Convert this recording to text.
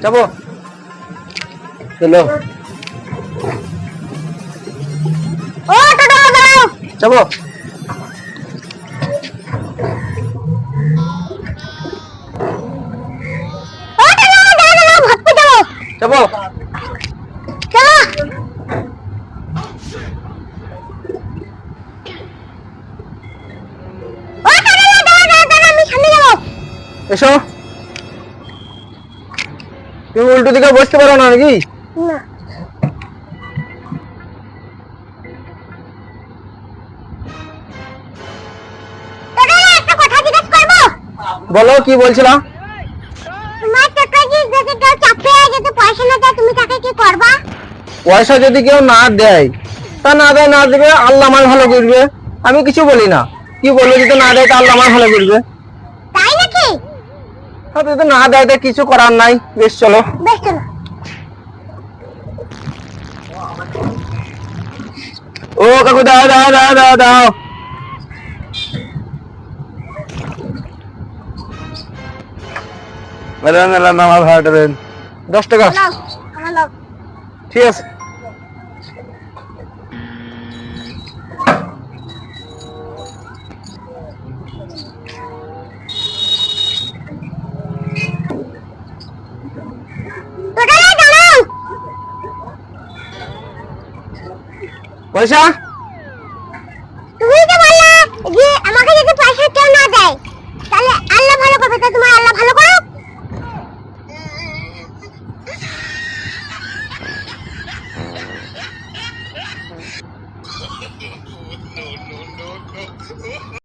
যাবো চলো যাবো যাবো এসো তুমি উল্টো দিকে বসতে পারো না নাকি বলো কি বলছিলাম পয়সা যদি কেউ না দেয় তা না দেয় না দেবে আল্লাহ আমার ভালো করবে আমি কিছু বলি না কি বলবো যদি না দেয় তা আল্লাহ আমার ভালো করবে যদি না দেয় তা কিছু করার নাই বেশ চলো ও কাকু দাও দাও দাও দাও দাও মেলা মেলা নামা ভাড়া দেবেন 10 টাকা ঠিক আছে পয়সা